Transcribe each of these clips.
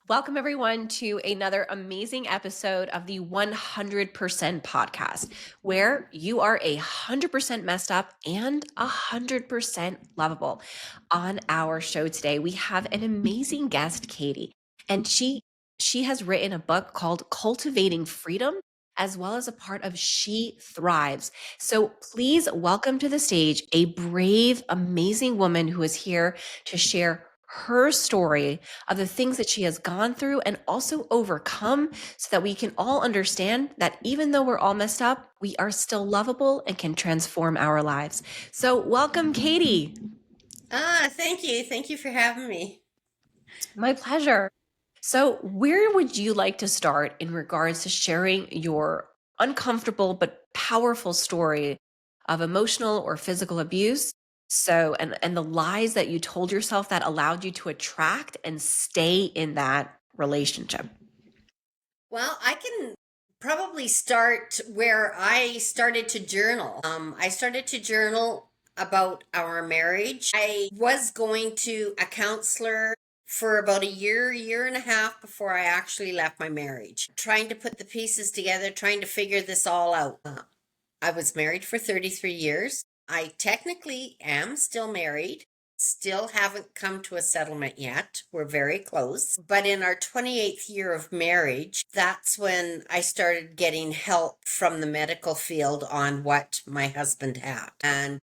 Welcome, everyone, to another amazing episode of the 100% podcast, where you are 100% messed up and 100% lovable. On our show today, we have an amazing guest, Caty, and she has written a book called Cultivating Freedom, as well as a part of She Thrives. So please welcome to the stage a brave, amazing woman who is here to share her story of the things that she has gone through and also overcome so that we can all understand that even though we're all messed up, we are still lovable and can transform our lives. So, welcome, Caty. Thank you. Thank you for having me. My pleasure. So, where would you like to start in regards to sharing your uncomfortable but powerful story of emotional or physical abuse? So, and the lies that you told yourself that allowed you to attract and stay in that relationship. Well, I can probably start where I started to journal. I started to journal about our marriage. I was going to a counselor for about a year and a half before I actually left my marriage, trying to put the pieces together, trying to figure this all out. I was married for 33 years. I technically am still married. Still haven't come to a settlement yet. We're very close. But in our 28th year of marriage, that's when I started getting help from the medical field on what my husband had. And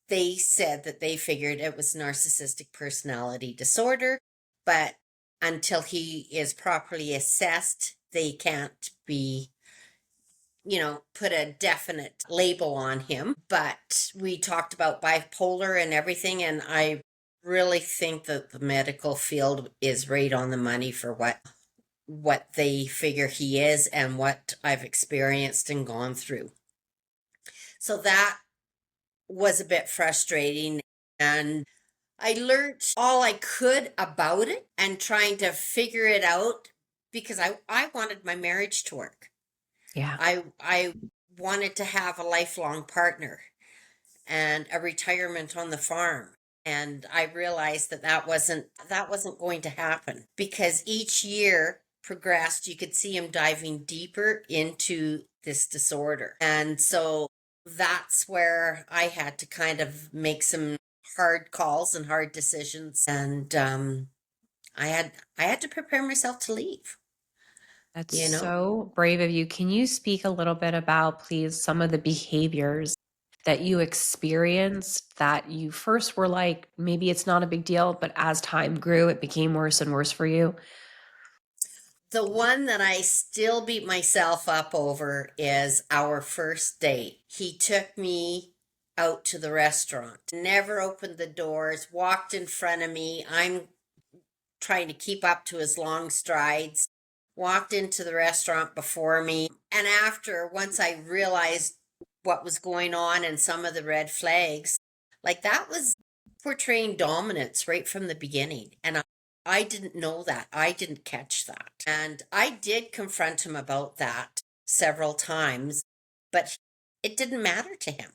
they said that they figured it was narcissistic personality disorder, but until he is properly assessed, they can't be put a definite label on him. But we talked about bipolar and everything, and I really think that the medical field is right on the money for what they figure he is and what I've experienced and gone through. So that was a bit frustrating, and I learned all I could about it and trying to figure it out because I wanted my marriage to work. Yeah. I wanted to have a lifelong partner and a retirement on the farm. And I realized that that wasn't going to happen because each year progressed. You could see him diving deeper into this disorder. And so that's where I had to kind of make some hard calls and hard decisions. And I had to prepare myself to leave, That's you know. so brave of you. Can you speak a little bit about, please, some of the behaviors that you experienced that you first were like, maybe it's not a big deal, but as time grew, it became worse and worse for you? The one that I still beat myself up over is our first date. He took me out to the restaurant, never opened the doors, walked in front of me. I'm trying to keep up to his long strides, walked into the restaurant before me. And after, once I realized what was going on and some of the red flags, like that was portraying dominance right from the beginning. And I didn't know that. I didn't catch that. And I did confront him about that several times, but it didn't matter to him.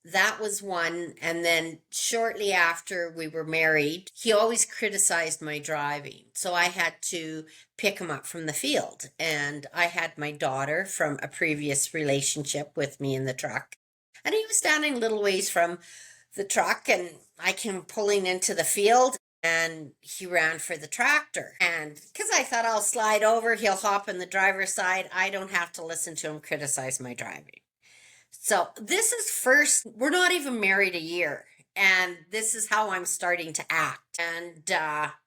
That was one. And then shortly after we were married, he always criticized my driving. So I had to pick him up from the field. And I had my daughter from a previous relationship with me in the truck. And he was standing a little ways from the truck, and I came pulling into the field, and he ran for the tractor. And because I thought I'll slide over, he'll hop in the driver's side. I don't have to listen to him criticize my driving. So this is first, we're not even married a year. And this is how I'm starting to act. And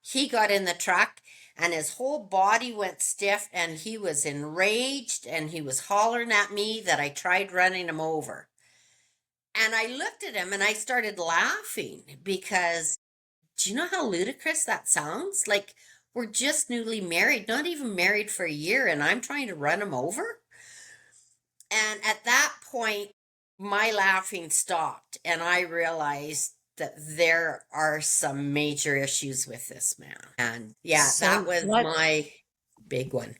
he got in the truck and his whole body went stiff and he was enraged and he was hollering at me that I tried running him over. And I looked at him and I started laughing because do you know how ludicrous that sounds? Like we're just newly married, not even married for a year, and I'm trying to run him over. And at that point, my laughing stopped, and I realized that there are some major issues with this man. And yeah, that So was my big one.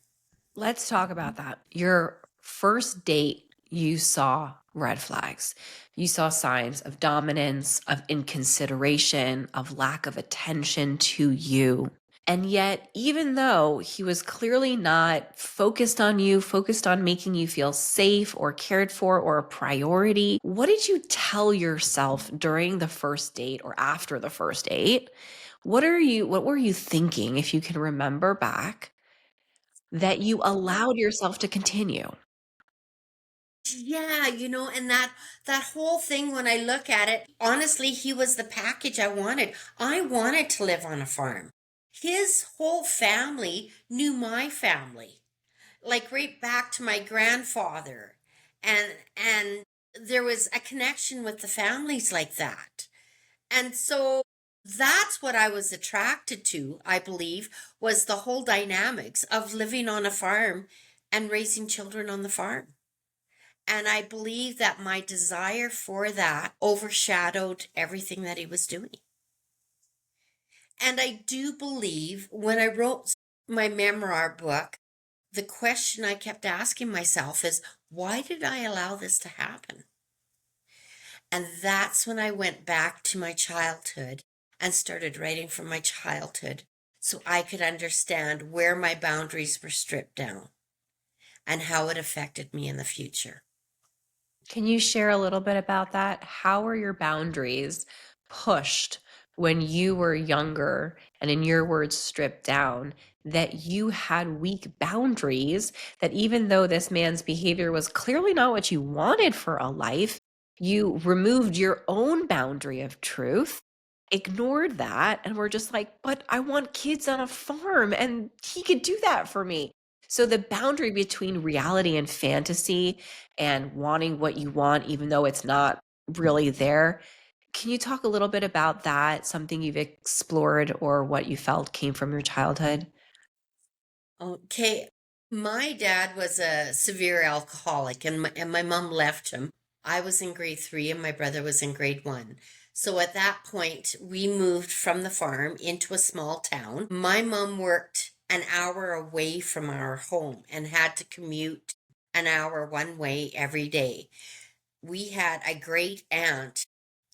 let's talk about that. Your first date, you saw red flags. You saw signs of dominance, of inconsideration, of lack of attention to you. And yet, even though he was clearly not focused on you, focused on making you feel safe or cared for or a priority, what did you tell yourself during the first date or after the first date? What were you thinking, if you can remember back, that you allowed yourself to continue? Yeah, and that whole thing, when I look at it, honestly, he was the package I wanted. I wanted to live on a farm. His whole family knew my family, like right back to my grandfather. And there was a connection with the families like that. And so that's what I was attracted to, I believe, was the whole dynamics of living on a farm and raising children on the farm. And I believe that my desire for that overshadowed everything that he was doing. And I do believe when I wrote my memoir book, the question I kept asking myself is, why did I allow this to happen? And that's when I went back to my childhood and started writing from my childhood so I could understand where my boundaries were stripped down and how it affected me in the future. Can you share a little bit about that? How were your boundaries pushed when you were younger and, in your words, stripped down? That you had weak boundaries, that even though this man's behavior was clearly not what you wanted for a life, you removed your own boundary of truth, ignored that, and were just like, but I want kids on a farm and he could do that for me. So the boundary between reality and fantasy and wanting what you want, even though it's not really there. Can you talk a little bit about that? Something you've explored or what you felt came from your childhood? Okay. My dad was a severe alcoholic, and my mom left him. I was in grade 3 and my brother was in grade 1. So at that point, we moved from the farm into a small town. My mom worked an hour away from our home and had to commute an hour one way every day. We had a great aunt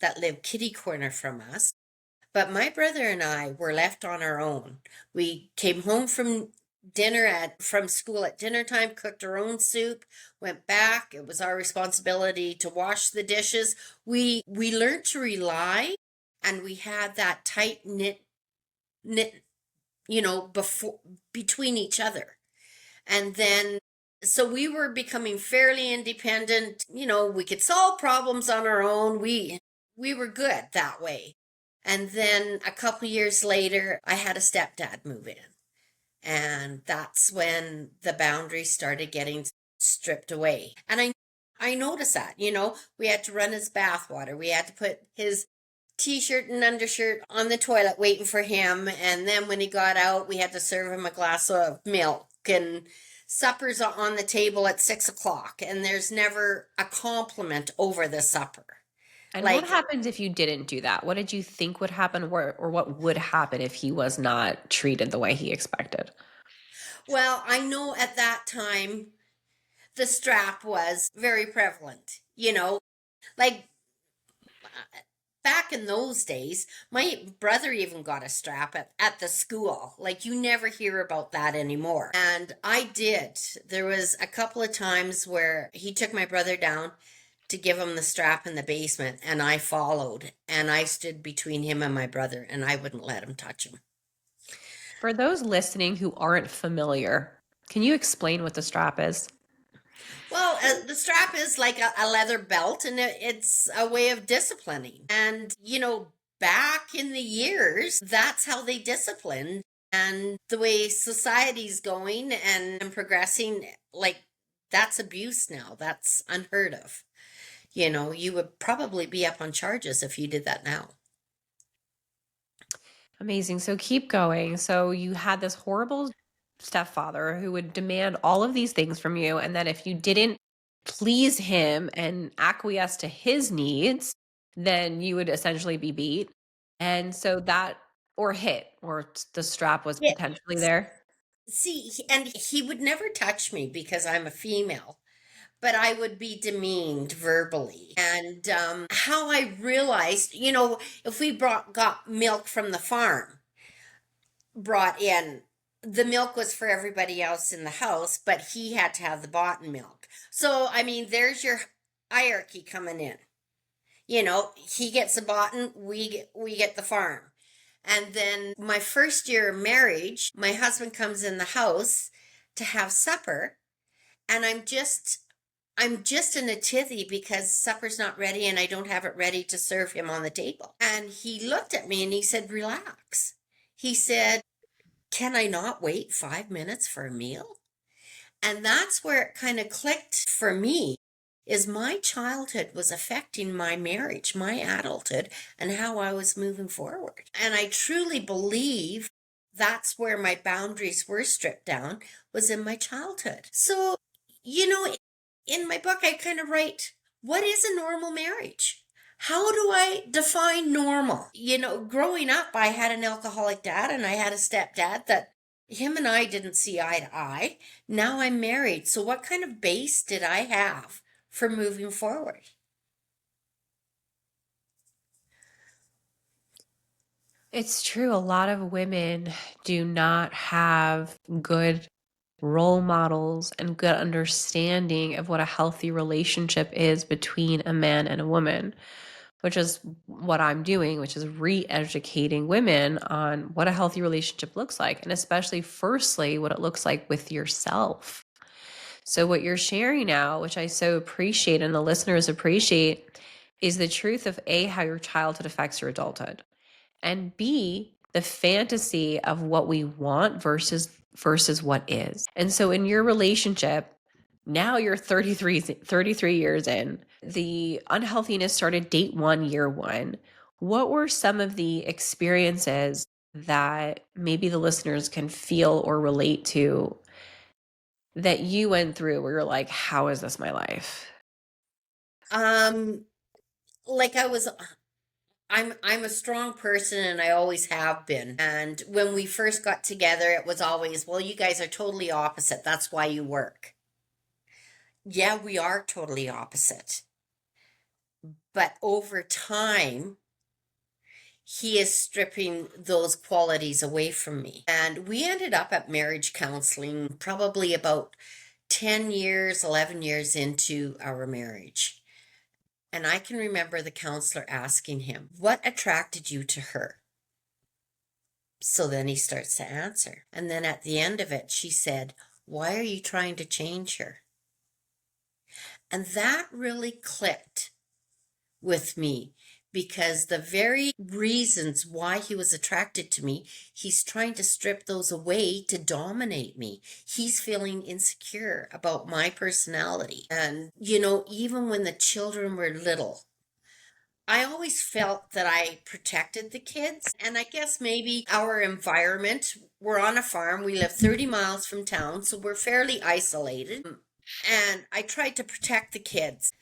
that lived kitty corner from us, but my brother and I were left on our own. We came home from school at dinner time, cooked our own soup, went back. It was our responsibility to wash the dishes. We learned to rely, and we had that tight knit, before between each other. And then so we were becoming fairly independent. We could solve problems on our own. We were good that way. And then a couple years later, I had a stepdad move in. And that's when the boundaries started getting stripped away. And I noticed that, we had to run his bath water. We had to put his t-shirt and undershirt on the toilet waiting for him. And then when he got out, we had to serve him a glass of milk, and suppers are on the table at 6 o'clock. And there's never a compliment over the supper. And what Like, happens if you didn't do that? What did you think would happen, or what would happen if he was not treated the way he expected? well, I know at that time the strap was very prevalent, like back in those days, my brother even got a strap at the school. Like, you never hear about that anymore. And I did. There was a couple of times where he took my brother down to give him the strap in the basement, and I followed, and I stood between him and my brother, and I wouldn't let him touch him. For those listening who aren't familiar, can you explain what the strap is? Well, the strap is like a leather belt, and it's a way of disciplining. And, back in the years, that's how they disciplined. And the way society's going and progressing, like, that's abuse now. That's unheard of. You would probably be up on charges if you did that now. Amazing. So keep going. So you had this horrible stepfather who would demand all of these things from you. And that if you didn't please him and acquiesce to his needs, then you would essentially be beat. And so that, or hit, or the strap was Yeah. potentially there. See, and he would never touch me because I'm a female, but I would be demeaned verbally. And how I realized, if we got milk from the farm, brought in, the milk was for everybody else in the house, but he had to have the boughten milk. So, I mean, there's your hierarchy coming in. You know, he gets the boughten, we get the farm. And then my first year of marriage, my husband comes in the house to have supper, and I'm just in a tithy because supper's not ready and I don't have it ready to serve him on the table. And he looked at me and he said, "Relax." He said, "Can I not wait 5 minutes for a meal?" And that's where it kind of clicked for me, is my childhood was affecting my marriage, my adulthood, and how I was moving forward. And I truly believe that's where my boundaries were stripped down, was in my childhood. So, you know, in my book, I kind of write, what is a normal marriage? How do I define normal? You know, growing up, I had an alcoholic dad and I had a stepdad that him and I didn't see eye to eye. Now I'm married. So, what kind of base did I have for moving forward? It's true. A lot of women do not have good role models and good understanding of what a healthy relationship is between a man and a woman, which is what I'm doing, which is re-educating women on what a healthy relationship looks like, and especially firstly what it looks like with yourself. So what you're sharing now, which I so appreciate and the listeners appreciate, is the truth of A, how your childhood affects your adulthood, and B, the fantasy of what we want versus what is. And so in your relationship, now you're 33 years in. The unhealthiness started date 1, year 1. What were some of the experiences that maybe the listeners can feel or relate to that you went through where you're like, how is this my life? Um, like I'm a strong person and I always have been. And when we first got together, it was always, well, you guys are totally opposite. That's why you work. Yeah, we are totally opposite. But over time, he is stripping those qualities away from me. And we ended up at marriage counseling probably about 10 years, 11 years into our marriage. And I can remember the counselor asking him, "What attracted you to her?" So then he starts to answer. And then at the end of it, she said, "Why are you trying to change her?" And that really clicked with me, because the very reasons why he was attracted to me, he's trying to strip those away to dominate me. He's feeling insecure about my personality. And, you know, even when the children were little, I always felt that I protected the kids. And I guess maybe our environment, we're on a farm, we live 30 miles from town, so we're fairly isolated. And I tried to protect the kids.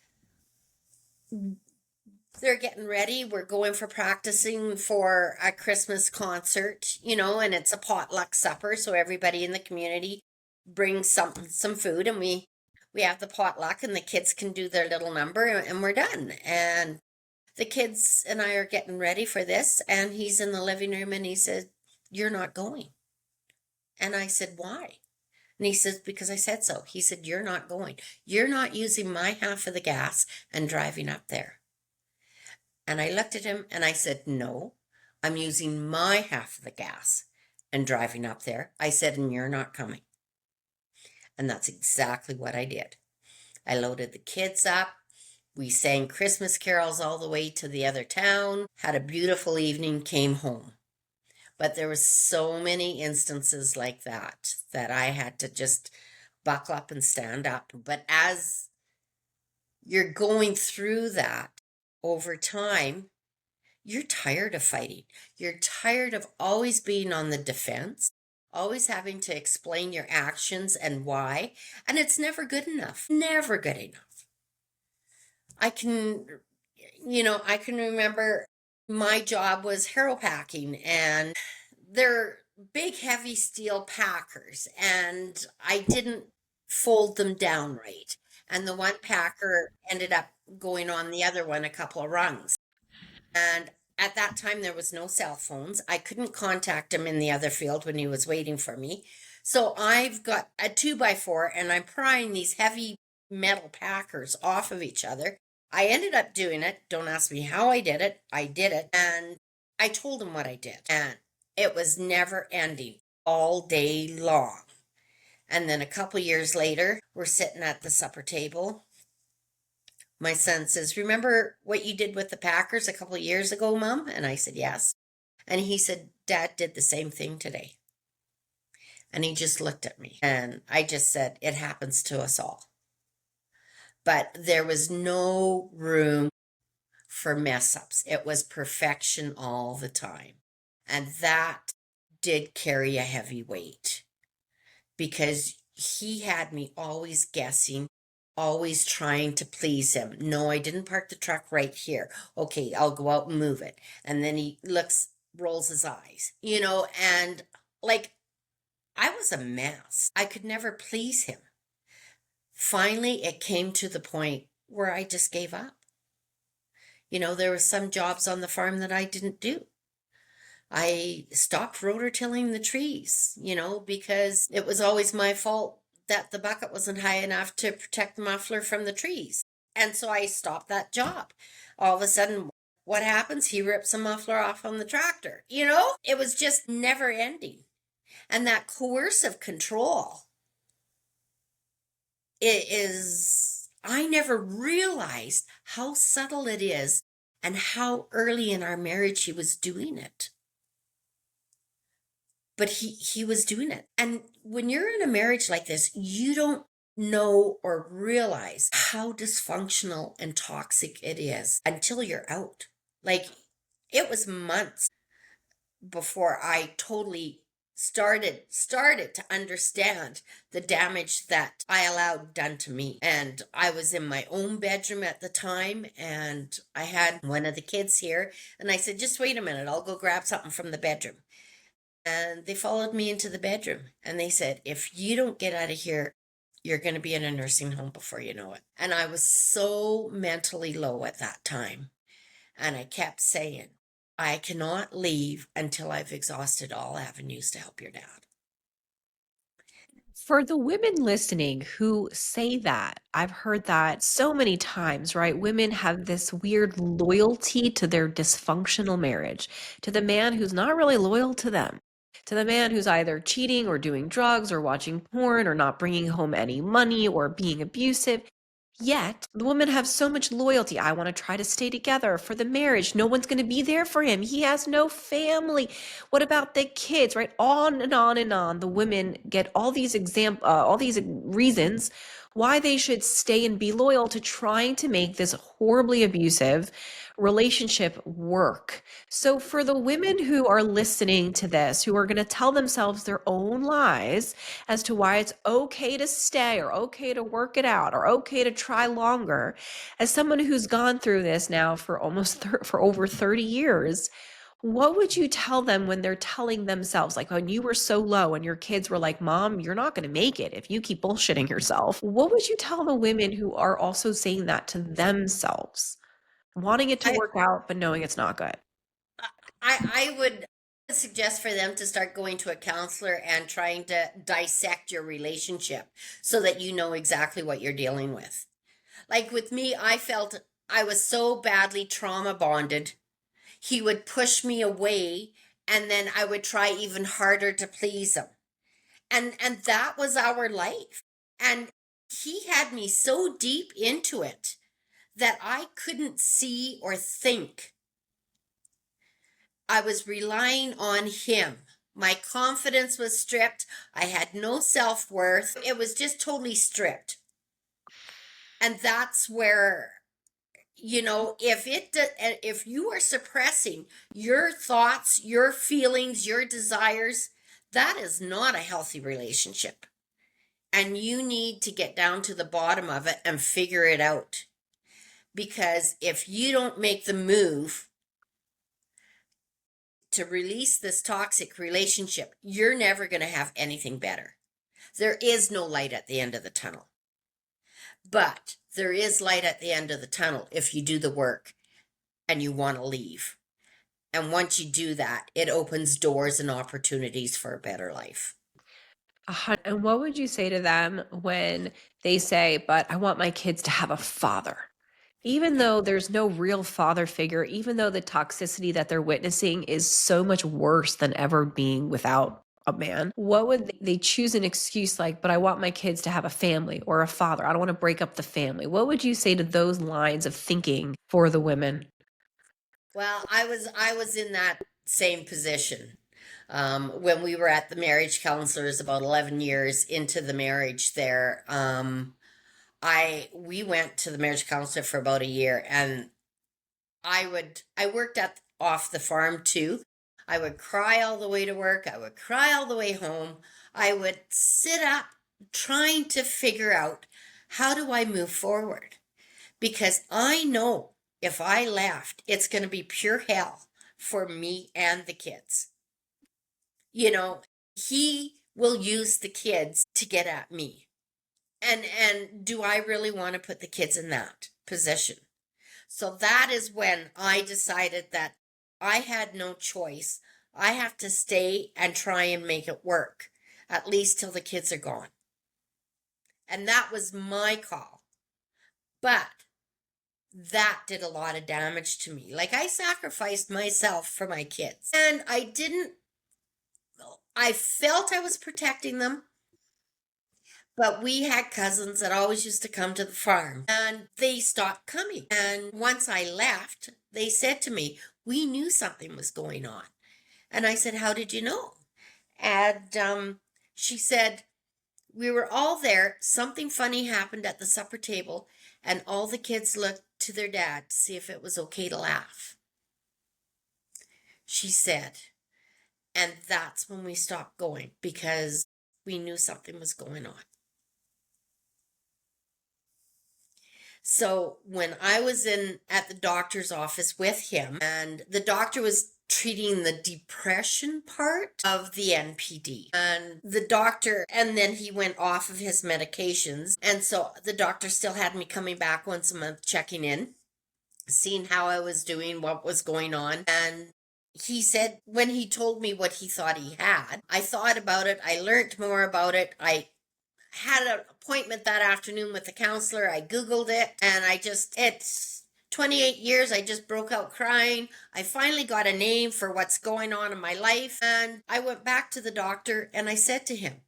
They're getting ready. We're going for practicing for a Christmas concert, you know, and it's a potluck supper. So everybody in the community brings some food, and we have the potluck, and the kids can do their little number, and we're done. And the kids and I are getting ready for this, and he's in the living room and he said, "You're not going." And I said, "Why?" And he says, "Because I said so." He said, "You're not going. You're not using my half of the gas and driving up there." And I looked at him and I said, "No, I'm using my half of the gas and driving up there." I said, "And you're not coming." And that's exactly what I did. I loaded the kids up. We sang Christmas carols all the way to the other town, had a beautiful evening, came home. But there was so many instances like that I had to just buckle up and stand up. But as you're going through that over time, you're tired of fighting. You're tired of always being on the defense, always having to explain your actions and why. And it's never good enough. Never good enough. I can, I can remember my job was harrow packing, and they're big, heavy steel packers, and I didn't fold them down right. And the one packer ended up going on the other one a couple of rungs. And At that time, there was no cell phones. I couldn't contact him in the other field when he was waiting for me. So I've got a 2x4 and I'm prying these heavy metal packers off of each other. I ended up doing it. Don't ask me how I did it. I did it. And I told him what I did. And it was never ending all day long. And then a couple years later, we're sitting at the supper table. My son says, "Remember what you did with the Packers a couple of years ago, Mom?" And I said, "Yes." And he said, "Dad did the same thing today." And he just looked at me. And I just said, "It happens to us all." But there was no room for mess ups. It was perfection all the time. And that did carry a heavy weight because he had me always guessing, always trying to please him. "No, I didn't park the truck right here. Okay, I'll go out and move it." And then he rolls his eyes, and like I was a mess. I could never please him. Finally, it came to the point where I just gave up. There were some jobs on the farm that I didn't do. I stopped rototilling the trees, because it was always my fault that the bucket wasn't high enough to protect the muffler from the trees. And so I stopped that job. All of a sudden, what happens? He rips the muffler off on the tractor. It was just never ending. And that coercive control, I never realized how subtle it is and how early in our marriage he was doing it. But he was doing it. And when you're in a marriage like this, you don't know or realize how dysfunctional and toxic it is until you're out. Like, it was months before I totally started to understand the damage that I allowed done to me. And I was in my own bedroom at the time, and I had one of the kids here, and I said, "Just wait a minute, I'll go grab something from the bedroom." And they followed me into the bedroom and they said, "If you don't get out of here, you're going to be in a nursing home before you know it." And I was so mentally low at that time. And I kept saying, "I cannot leave until I've exhausted all avenues to help your dad." For the women listening who say that, I've heard that so many times, right? Women have this weird loyalty to their dysfunctional marriage, to the man who's not really loyal to them, to the man who's either cheating or doing drugs or watching porn or not bringing home any money or being abusive. Yet the women have so much loyalty. "I want to try to stay together for the marriage. No one's going to be there for him. He has no family. What about the kids?" Right? On and on and on. The women get all these reasons why they should stay and be loyal to trying to make this horribly abusive relationship work. So for the women who are listening to this, who are going to tell themselves their own lies as to why it's okay to stay or okay to work it out or okay to try longer, as someone who's gone through this now for for over 30 years, what would you tell them when they're telling themselves, like when you were so low and your kids were like, "Mom, you're not going to make it if you keep bullshitting yourself"? What would you tell the women who are also saying that to themselves, wanting it to I, work out, but knowing it's not good? I would suggest for them to start going to a counselor and trying to dissect your relationship so that you know exactly what you're dealing with. Like with me, I felt I was so badly trauma bonded. He would push me away and then I would try even harder to please him. And that was our life. And he had me so deep into it that I couldn't see or think. I was relying on him. My confidence was stripped. I had no self-worth. It was just totally stripped. And that's where, if you are suppressing your thoughts, your feelings, your desires, that is not a healthy relationship. And you need to get down to the bottom of it and figure it out. Because if you don't make the move to release this toxic relationship, you're never going to have anything better. There is no light at the end of the tunnel. But there is light at the end of the tunnel if you do the work and you want to leave. And once you do that, it opens doors and opportunities for a better life. And what would you say to them when they say, but I want my kids to have a father? Even though there's no real father figure, even though the toxicity that they're witnessing is so much worse than ever being without a man, what would they choose an excuse like, but I want my kids to have a family or a father. I don't want to break up the family. What would you say to those lines of thinking for the women? Well, I was in that same position. When we were at the marriage counselors about 11 years into the marriage there, we went to the marriage counselor for about a year, and I worked at off the farm too. I would cry all the way to work. I would cry all the way home. I would sit up trying to figure out, how do I move forward? Because I know if I left, it's going to be pure hell for me and the kids. You know, he will use the kids to get at me. And do I really want to put the kids in that position? So that is when I decided that I had no choice. I have to stay and try and make it work, at least till the kids are gone. And that was my call. But that did a lot of damage to me. Like, I sacrificed myself for my kids. And I felt I was protecting them. But we had cousins that always used to come to the farm, and they stopped coming. And once I left, they said to me, "We knew something was going on." And I said, "How did you know?" And she said, "We were all there. Something funny happened at the supper table, and all the kids looked to their dad to see if it was okay to laugh." She said, and that's when we stopped going, because we knew something was going on. So when I was in at the doctor's office with him, and the doctor was treating the depression part of the NPD, and then he went off of his medications, and so the doctor still had me coming back once a month, checking in, seeing how I was doing, what was going on. And he said, when he told me what he thought he had, I thought about it, I learned more about it, I had an appointment that afternoon with the counselor. I Googled it, and it's 28 years. I just broke out crying. I finally got a name for what's going on in my life. And I went back to the doctor and I said to him,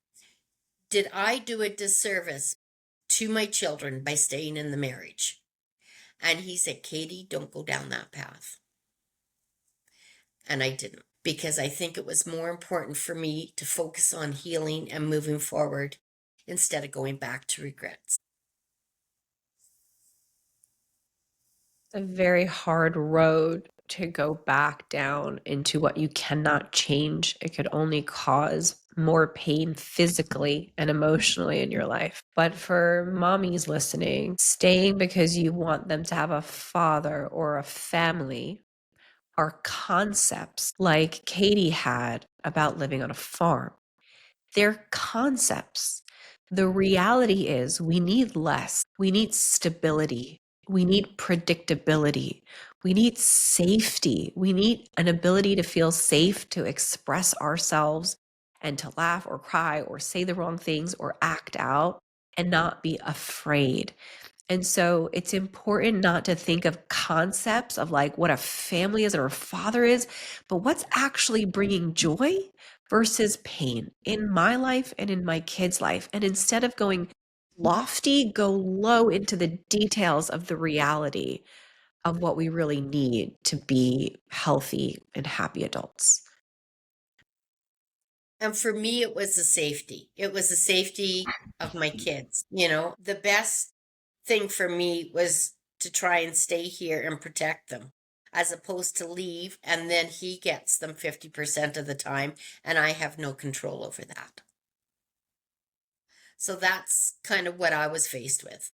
"Did I do a disservice to my children by staying in the marriage?" And he said, "Caty, don't go down that path." And I didn't, because I think it was more important for me to focus on healing and moving forward instead of going back to regrets. A very hard road to go back down into what you cannot change. It could only cause more pain physically and emotionally in your life. But for mommies listening, staying because you want them to have a father or a family are concepts like Caty had about living on a farm. They're concepts. The reality is we need less. We need stability. We need predictability. We need safety. We need an ability to feel safe to express ourselves and to laugh or cry or say the wrong things or act out and not be afraid. And so it's important not to think of concepts of like what a family is or a father is, but what's actually bringing joy versus pain in my life and in my kids' life. And instead of going lofty, go low into the details of the reality of what we really need to be healthy and happy adults. And for me, it was the safety. It was the safety of my kids. You know, the best thing for me was to try and stay here and protect them, as opposed to leave and then he gets them 50% of the time and I have no control over that. So that's kind of what I was faced with.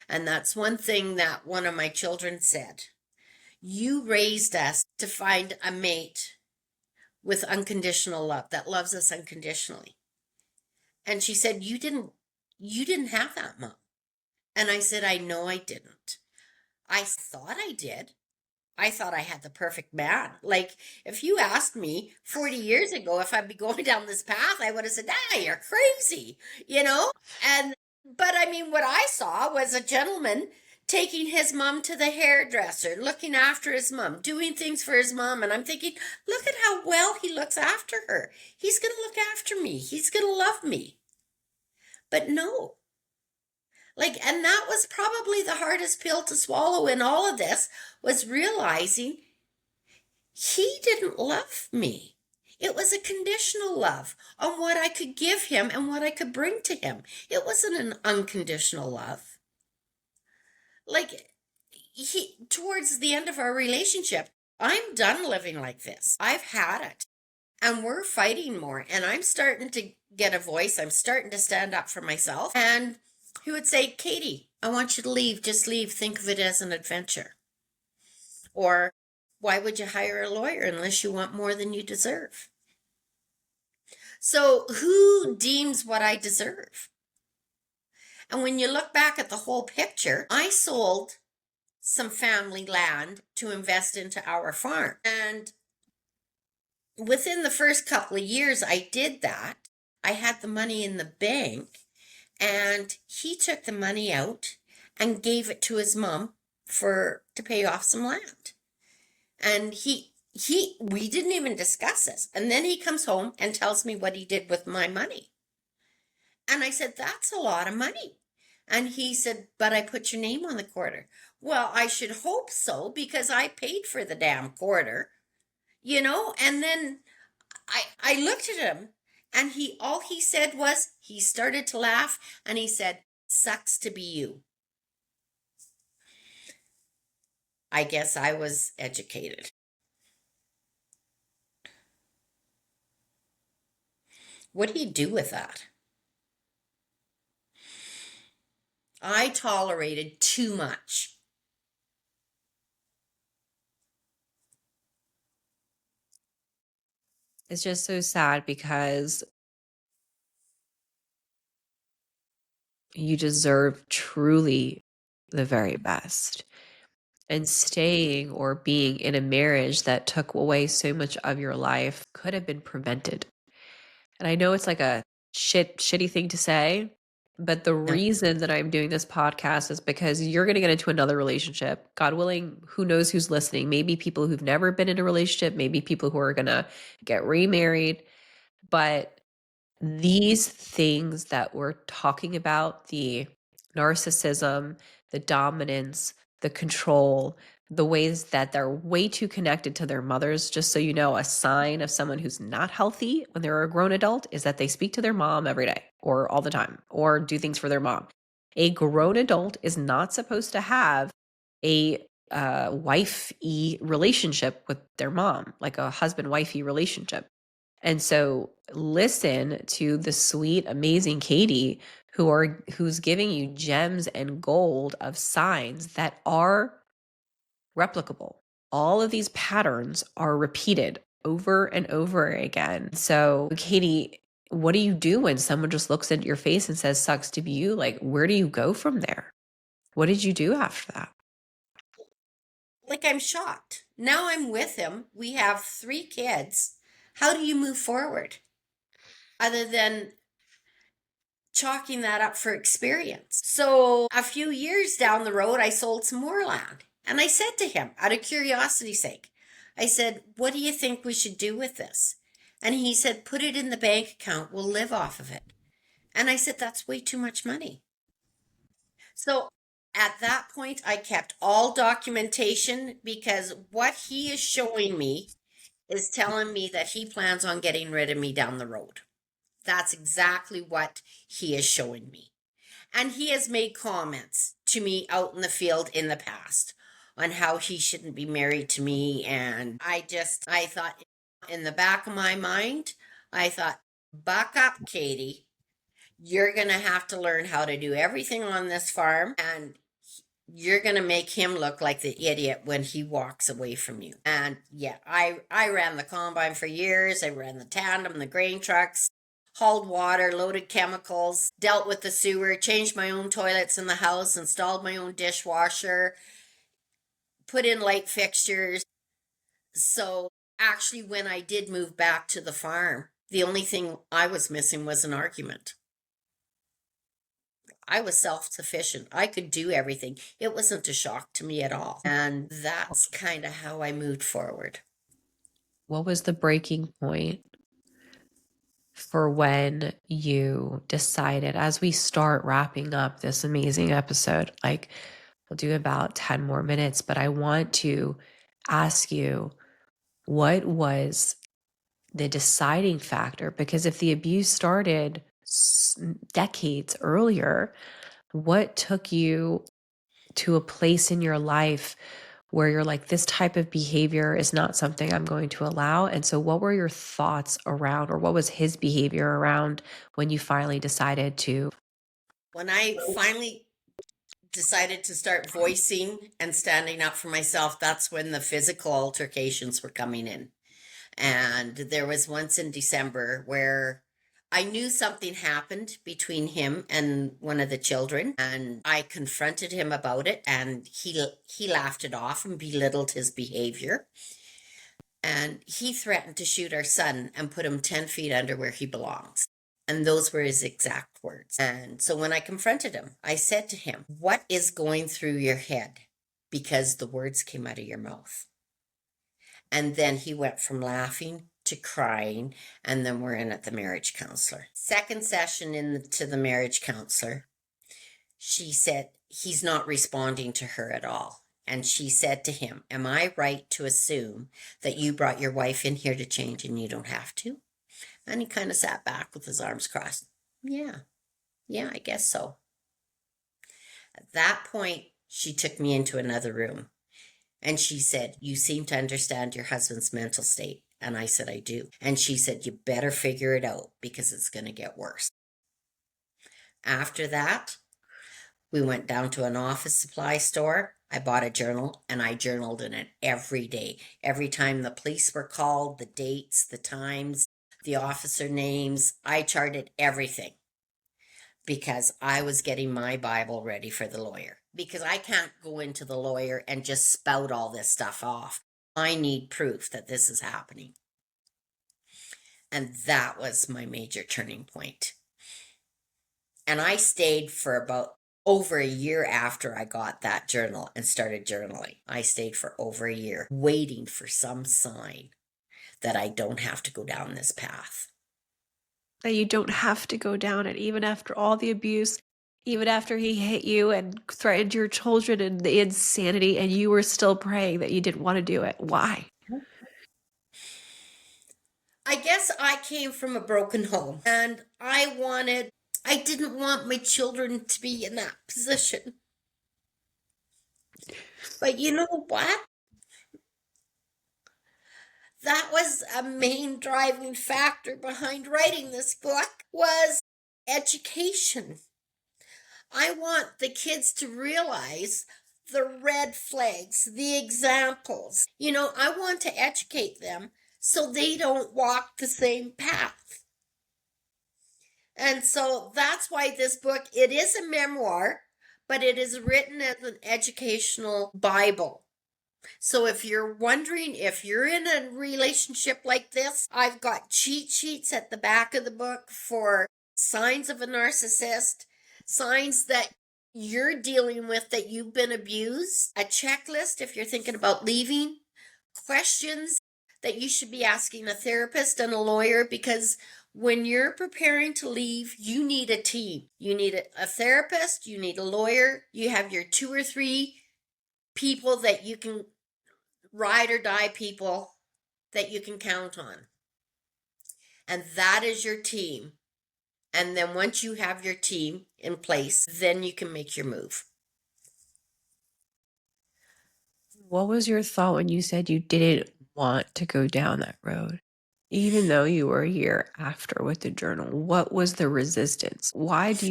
And that's one thing that one of my children said: "You raised us to find a mate with unconditional love, that loves us unconditionally." And she said, "You didn't have that, Mom." And I said, "I know I didn't. I thought I did. I thought I had the perfect man. Like, if you asked me 40 years ago if I'd be going down this path, I would have said, ah, you're crazy, you know? And, but I mean, what I saw was a gentleman taking his mom to the hairdresser, looking after his mom, doing things for his mom. And I'm thinking, look at how well he looks after her. He's going to look after me, he's going to love me. But no, like, and that was probably the hardest pill to swallow in all of this, was realizing he didn't love me. It was a conditional love on what I could give him and what I could bring to him. It wasn't an unconditional love. Like, towards the end of our relationship, I'm done living like this. I've had it. And we're fighting more. And I'm starting to get a voice. I'm starting to stand up for myself. And he would say, Caty, I want you to leave. Just leave. Think of it as an adventure. Or, why would you hire a lawyer unless you want more than you deserve? So who deems what I deserve? And when you look back at the whole picture, I sold some family land to invest into our farm. And within the first couple of years I did that, I had the money in the bank, and he took the money out and gave it to his mom to pay off some land. And we didn't even discuss this. And then he comes home and tells me what he did with my money. And I said, that's a lot of money. And he said, but I put your name on the quarter. Well, I should hope so, because I paid for the damn quarter, you know? And then I looked at him, and all he said was, he started to laugh, and he said, sucks to be you. I guess I was educated. What do you do with that? I tolerated too much. It's just so sad because you deserve truly the very best. And staying or being in a marriage that took away so much of your life could have been prevented. And I know it's like a shitty thing to say, but the Yeah. reason that I'm doing this podcast is because you're going to get into another relationship. God willing, who knows who's listening? Maybe people who've never been in a relationship, maybe people who are going to get remarried. But these things that we're talking about, the narcissism, the dominance, the control, the ways that they're way too connected to their mothers. Just so you know, a sign of someone who's not healthy when they're a grown adult is that they speak to their mom every day or all the time or do things for their mom. A grown adult is not supposed to have a wifey relationship with their mom, like a husband wifey relationship. And so listen to the sweet, amazing Caty who's giving you gems and gold of signs that are replicable. All of these patterns are repeated over and over again. So, Caty, what do you do when someone just looks at your face and says, sucks to be you? Like, where do you go from there? What did you do after that? Like, I'm shocked. Now I'm with him. We have 3 kids. How do you move forward? Other than chalking that up for experience. So a few years down the road, I sold some more land. And I said to him, out of curiosity's sake, I said, what do you think we should do with this? And he said, put it in the bank account. We'll live off of it. And I said, that's way too much money. So at that point, I kept all documentation, because what he is showing me is telling me that he plans on getting rid of me down the road. That's exactly what he is showing me. And he has made comments to me out in the field in the past on how he shouldn't be married to me. And I thought, in the back of my mind, I thought, buck up, Caty. You're going to have to learn how to do everything on this farm, and you're going to make him look like the idiot when he walks away from you. And yeah, I ran the combine for years. I ran the tandem, the grain trucks, hauled water, loaded chemicals, dealt with the sewer, changed my own toilets in the house, installed my own dishwasher, put in light fixtures. So actually, when I did move back to the farm, the only thing I was missing was an argument. I was self-sufficient. I could do everything. It wasn't a shock to me at all. And that's kind of how I moved forward. What was the breaking point for when you decided, as we start wrapping up this amazing episode, like we'll do about 10 more minutes, but I want to ask you, what was the deciding factor? Because if the abuse started decades earlier, what took you to a place in your life where you're like, this type of behavior is not something I'm going to allow? And so what were your thoughts around, or what was his behavior around when you finally decided to? When I finally decided to start voicing and standing up for myself, that's when the physical altercations were coming in. And there was once in December where I knew something happened between him and one of the children, and I confronted him about it, and he laughed it off and belittled his behavior. And he threatened to shoot our son and put him 10 feet under where he belongs. And those were his exact words. And so when I confronted him, I said to him, "What is going through your head? Because the words came out of your mouth." And then he went from laughing to crying, and then we're in at the marriage counselor. Second session to the marriage counselor, she said he's not responding to her at all. And she said to him, "Am I right to assume that you brought your wife in here to change and you don't have to?" And he kind of sat back with his arms crossed. Yeah, I guess so. At that point, she took me into another room. And she said, "You seem to understand your husband's mental state." And I said, "I do." And she said, "You better figure it out because it's going to get worse." After that, we went down to an office supply store. I bought a journal and I journaled in it every day. Every time the police were called, the dates, the times, the officer names, I charted everything because I was getting my Bible ready for the lawyer. Because I can't go into the lawyer and just spout all this stuff off. I need proof that this is happening. And that was my major turning point. And I stayed for about over a year after I got that journal and started journaling. I stayed for over a year waiting for some sign that I don't have to go down this path. That you don't have to go down it, even after all the abuse, even after he hit you and threatened your children and the insanity, and you were still praying that you didn't want to do it. Why? I guess I came from a broken home and I didn't want my children to be in that position. But you know what? That was a main driving factor behind writing this book was education. I want the kids to realize the red flags, the examples. I want to educate them so they don't walk the same path. And so that's why this book, it is a memoir, but it is written as an educational Bible. So if you're wondering if you're in a relationship like this, I've got cheat sheets at the back of the book for signs of a narcissist, signs that you're dealing with that you've been abused, a checklist if you're thinking about leaving, questions that you should be asking a therapist and a lawyer, because when you're preparing to leave, you need a team. You need a therapist, you need a lawyer, you have your 2 or 3 people that you can ride or die people that you can count on. And that is your team. And then once you have your team in place, then you can make your move. What was your thought when you said you didn't want to go down that road? Even though you were a year after with the journal, what was the resistance? Why did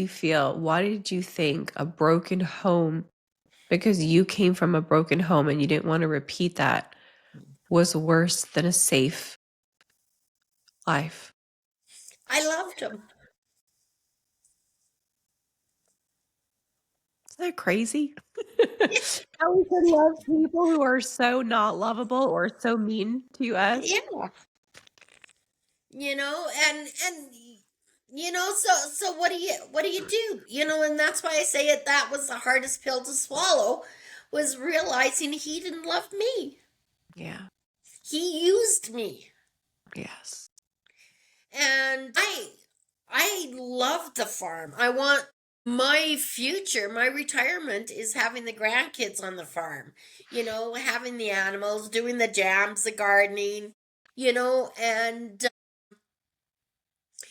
you think a broken home, because you came from a broken home and you didn't want to repeat that, was worse than a safe life? I loved him. Isn't that crazy? How we can love people who are so not lovable or so mean to us. Yeah. So what do you do? And that's why I say it, that was the hardest pill to swallow, was realizing he didn't love me. Yeah. He used me. Yes. And I love the farm. I want my future, my retirement is having the grandkids on the farm, having the animals, doing the jams, the gardening, and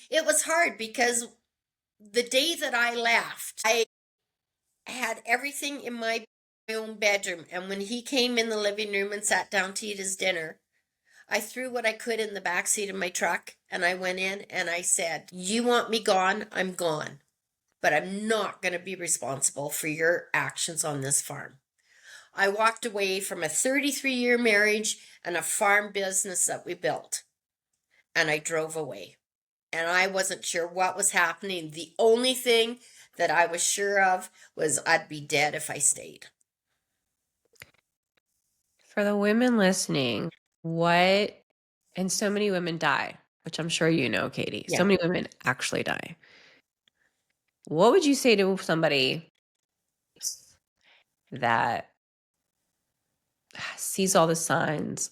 it was hard because the day that I left, I had everything in my own bedroom. And when he came in the living room and sat down to eat his dinner, I threw what I could in the back seat of my truck and I went in and I said, "You want me gone? I'm gone. But I'm not going to be responsible for your actions on this farm." I walked away from a 33-year marriage and a farm business that we built, and I drove away. And I wasn't sure what was happening. The only thing that I was sure of was I'd be dead if I stayed. For the women listening, what and so many women die, which I'm sure you know, Caty. So Yeah. many women actually die. What would you say to somebody that sees all the signs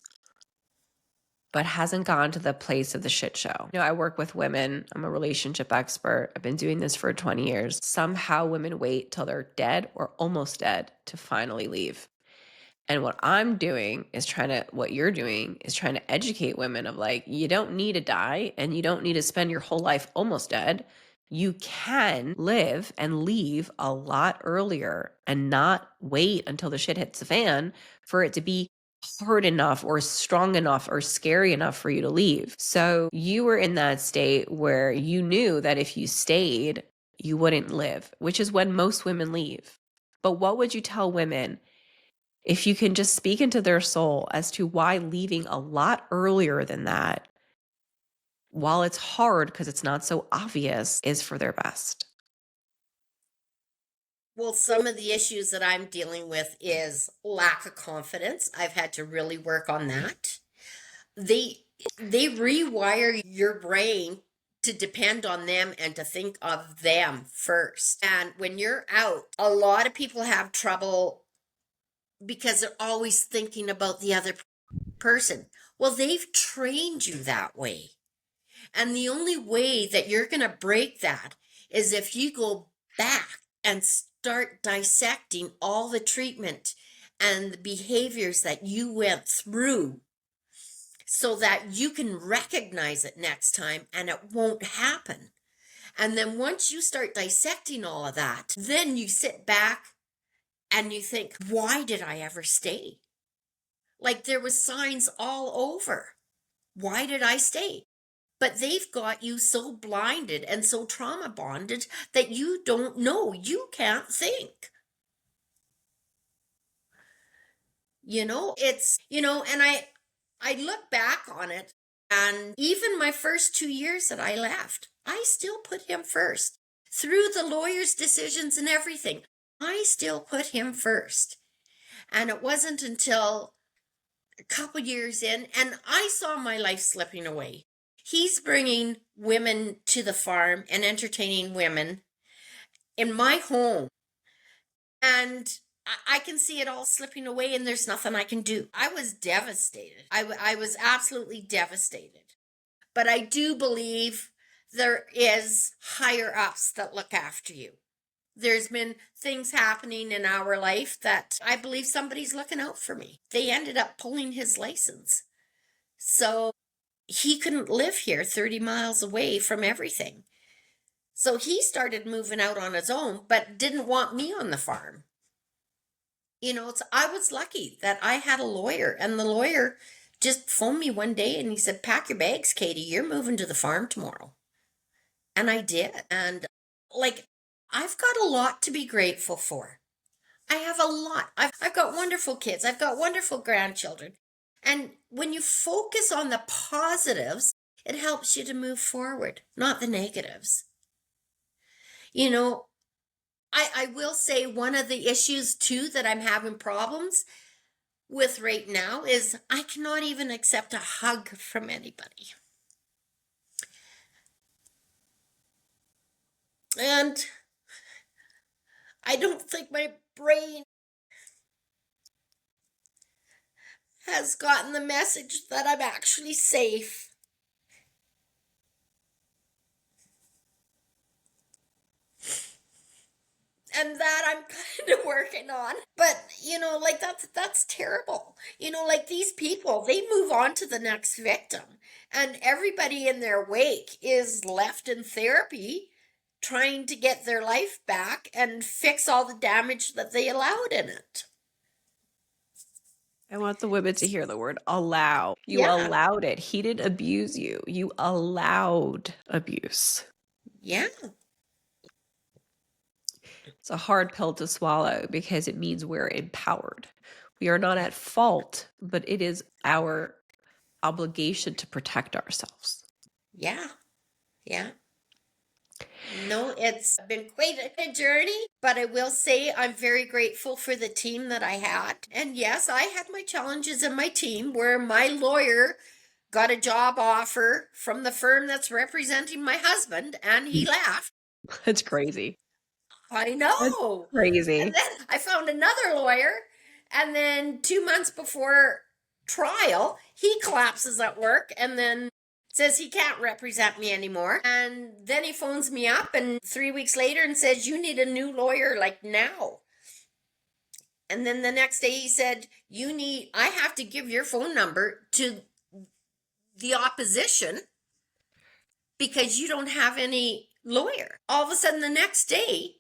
but hasn't gone to the place of the shit show? I work with women. I'm a relationship expert. I've been doing this for 20 years. Somehow women wait till they're dead or almost dead to finally leave. And what you're doing is trying to educate women of like, you don't need to die and you don't need to spend your whole life almost dead. You can live and leave a lot earlier and not wait until the shit hits the fan for it to be hard enough or strong enough or scary enough for you to leave. So you were in that state where you knew that if you stayed, you wouldn't live, which is when most women leave. But what would you tell women if you can just speak into their soul as to why leaving a lot earlier than that, while it's hard because it's not so obvious, is for their best? Well, some of the issues that I'm dealing with is lack of confidence. I've had to really work on that. They rewire your brain to depend on them and to think of them first. And when you're out, a lot of people have trouble because they're always thinking about the other person. Well, they've trained you that way. And the only way that you're going to break that is if you go back and start dissecting all the treatment and the behaviors that you went through so that you can recognize it next time and it won't happen. And then once you start dissecting all of that, then you sit back and you think, why did I ever stay? Like there was signs all over. Why did I stay? But they've got you so blinded and so trauma bonded that you don't know. You can't think. And I look back on it, and even my first 2 years that I left, I still put him first. Through the lawyer's decisions and everything, I still put him first. And it wasn't until a couple years in, and I saw my life slipping away. He's bringing women to the farm and entertaining women in my home. And I can see it all slipping away, and there's nothing I can do. I was devastated. I was absolutely devastated. But I do believe there is higher ups that look after you. There's been things happening in our life that I believe somebody's looking out for me. They ended up pulling his license. So he couldn't live here 30 miles away from everything. So he started moving out on his own, but didn't want me on the farm. I was lucky that I had a lawyer, and the lawyer just phoned me one day and he said, "Pack your bags, Caty, you're moving to the farm tomorrow." And I did. And I've got a lot to be grateful for. I have a lot. I've got wonderful kids. I've got wonderful grandchildren. And when you focus on the positives, it helps you to move forward, not the negatives. You know, I will say one of the issues too that I'm having problems with right now is I cannot even accept a hug from anybody. And I don't think my brain has gotten the message that I'm actually safe. And that I'm kind of working on. But, like that's terrible. Like these people, they move on to the next victim. And everybody in their wake is left in therapy trying to get their life back and fix all the damage that they allowed in it. I want the women to hear the word allow. You Yeah. allowed it. He didn't abuse you. You allowed abuse. Yeah. It's a hard pill to swallow because it means we're empowered. We are not at fault, but it is our obligation to protect ourselves. Yeah. Yeah. No, it's been quite a journey, but I will say I'm very grateful for the team that I had. And yes, I had my challenges in my team where my lawyer got a job offer from the firm that's representing my husband and he left. That's crazy. I That's know. crazy. And then I found another lawyer, and then 2 months before trial, he collapses at work and then says he can't represent me anymore. And then he phones me up and 3 weeks later and says, you need a new lawyer like now. And then the next day he said, I have to give your phone number to the opposition because you don't have any lawyer. All of a sudden the next day,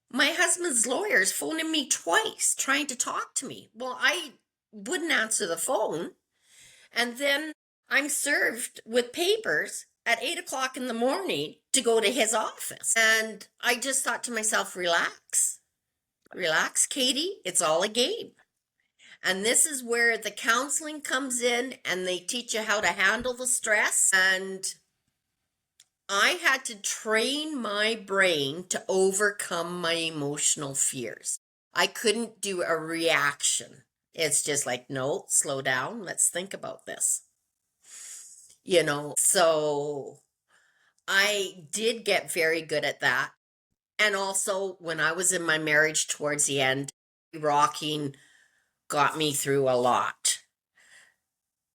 my husband's lawyer's phoning me twice trying to talk to me. Well, I wouldn't answer the phone. And then I'm served with papers at 8 o'clock in the morning to go to his office. And I just thought to myself, relax, Caty. It's all a game. And this is where the counseling comes in and they teach you how to handle the stress. And I had to train my brain to overcome my emotional fears. I couldn't do a reaction. It's just like, no, slow down. Let's think about this. So I did get very good at that. And also, when I was in my marriage towards the end, rocking got me through a lot.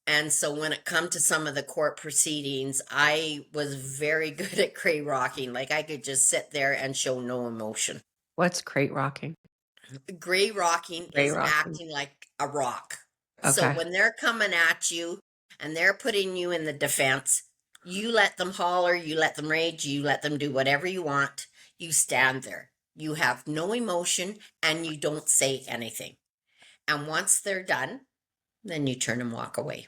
And so when it come to some of the court proceedings, I was very good at gray rocking. Like I could just sit there and show no emotion. What's crate rocking? Gray rocking is acting like a rock. So Okay. when they're coming at you and they're putting you in the defense, you let them holler, you let them rage, you let them do whatever you want. You stand there. You have no emotion and you don't say anything. And once they're done, then you turn and walk away.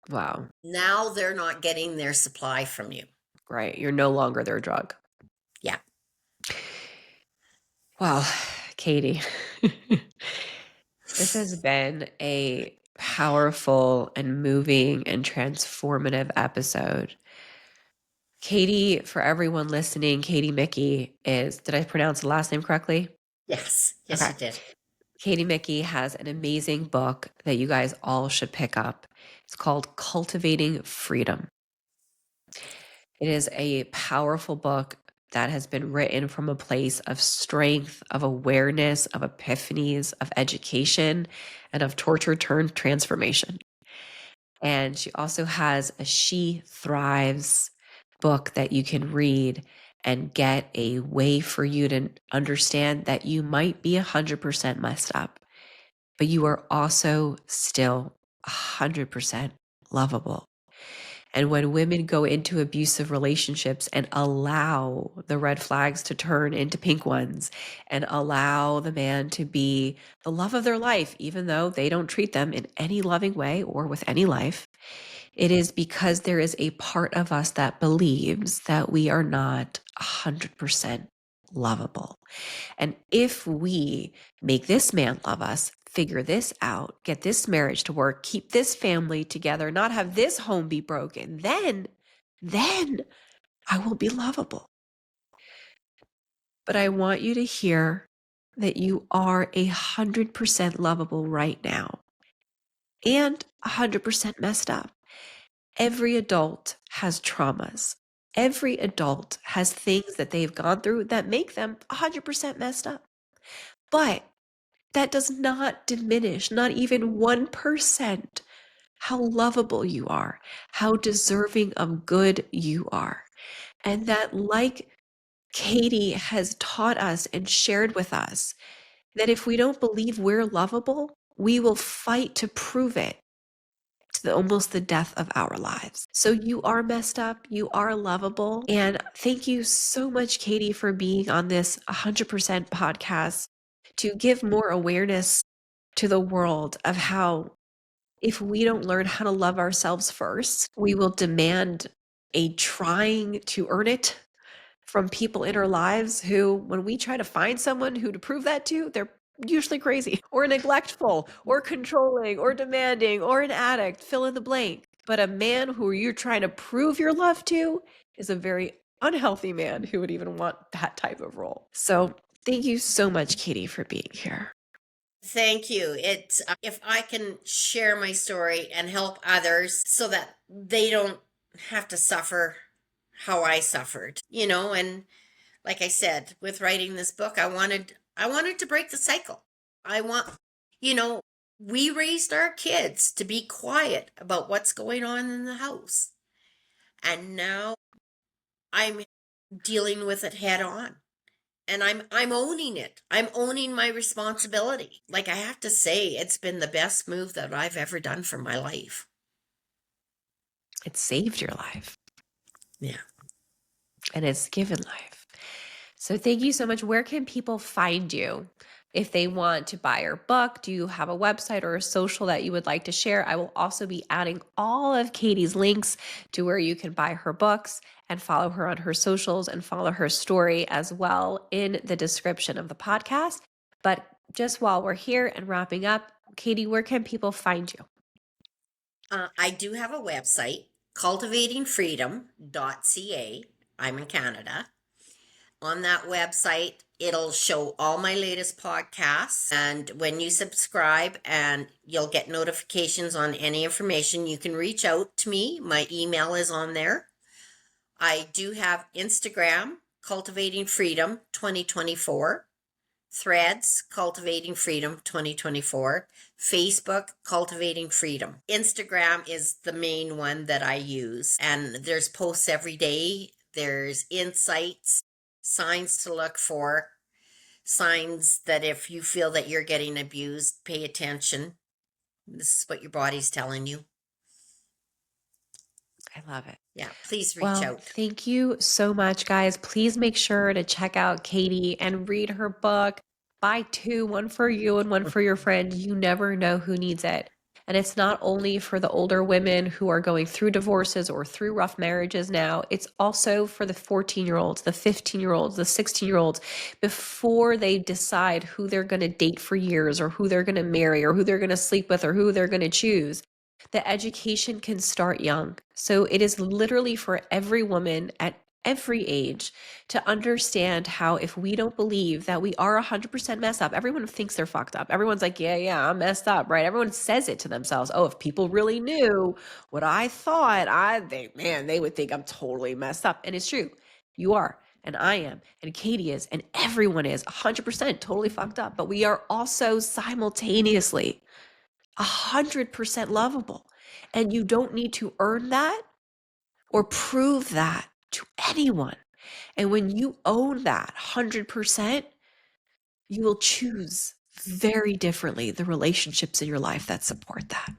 Wow. Now they're not getting their supply from you. Right. You're no longer their drug. Yeah. Well, Caty, this has been a powerful and moving and transformative episode. Caty, for everyone listening, Micky did I pronounce the last name correctly? Yes. Yes, Okay. you did. Micky has an amazing book that you guys all should pick up. It's called Cultivating Freedom. It is a powerful book that has been written from a place of strength, of awareness, of epiphanies, of education, and of torture turned transformation. And she also has a She Thrives book that you can read and get a way for you to understand that you might be 100% messed up, but you are also still 100% lovable. And when women go into abusive relationships and allow the red flags to turn into pink ones and allow the man to be the love of their life, even though they don't treat them in any loving way or with any life, it is because there is a part of us that believes that we are not 100% lovable. And if we make this man love us, figure this out, get this marriage to work, keep this family together, not have this home be broken, then I will be lovable. but I want you to hear that you are 100% lovable right now and 100% messed up. Every adult has traumas. Every adult has things that they've gone through that make them 100% messed up. But that does not diminish, not even 1%, how lovable you are, how deserving of good you are. And that, like Caty has taught us and shared with us, that if we don't believe we're lovable, we will fight to prove it to almost the death of our lives. So you are messed up, you are lovable. And thank you so much, Caty, for being on this 100% podcast to give more awareness to the world of how if we don't learn how to love ourselves first, we will demand a trying to earn it from people in our lives who, when we try to find someone who to prove that to, they're usually crazy or neglectful or controlling or demanding or an addict, fill in the blank. But a man who you're trying to prove your love to is a very unhealthy man who would even want that type of role. So thank you so much, Caty, for being here. Thank you. It's if I can share my story and help others so that they don't have to suffer how I suffered, and like I said, with writing this book, I wanted to break the cycle. I want, you know, we raised our kids to be quiet about what's going on in the house. And now I'm dealing with it head on. And I'm owning it. I'm owning my responsibility. Like, I have to say, it's been the best move that I've ever done for my life. It saved your life. Yeah. And it's given life. So thank you so much. Where can people find you if they want to buy your book? Do you have a website or a social that you would like to share? I will also be adding all of Caty's links to where you can buy her books and follow her on her socials and follow her story as well in the description of the podcast. But just while we're here and wrapping up, Caty, where can people find you? I do have a website, cultivatingfreedom.ca. I'm in Canada. On that website, it'll show all my latest podcasts. And when you subscribe, and you'll get notifications on any information, you can reach out to me. My email is on there. I do have Instagram, Cultivating Freedom 2024. Threads, Cultivating Freedom 2024. Facebook, Cultivating Freedom. Instagram is the main one that I use. And there's posts every day. There's insights, signs to look for, signs that if you feel that you're getting abused, pay attention. This is what your body's telling you. I love it. Yeah, please reach Well, out. thank you so much, guys. Please make sure to check out Caty and read her book. Buy two, one for you and one for your friend. You never know who needs it. And it's not only for the older women who are going through divorces or through rough marriages now, it's also for the 14-year-olds, the 15-year-olds, the 16-year-olds, before they decide who they're going to date for years or who they're going to marry or who they're going to sleep with or who they're going to choose. The education can start young. So it is literally for every woman at every age to understand how if we don't believe that we are 100% messed up, everyone thinks they're fucked up. Everyone's like, yeah, I'm messed up, right? Everyone says it to themselves. Oh, if people really knew what I thought, they would think I'm totally messed up. And it's true. You are. And I am, and Caty is, and everyone is 100% totally fucked up. But we are also simultaneously 100% lovable. And you don't need to earn that or prove that to anyone. And when you own that 100%, you will choose very differently the relationships in your life that support that.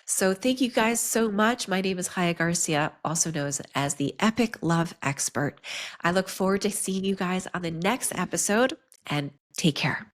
So thank you guys so much. My name is Chaya Garcia, also known as the Epic Love Expert. I look forward to seeing you guys on the next episode, and take care.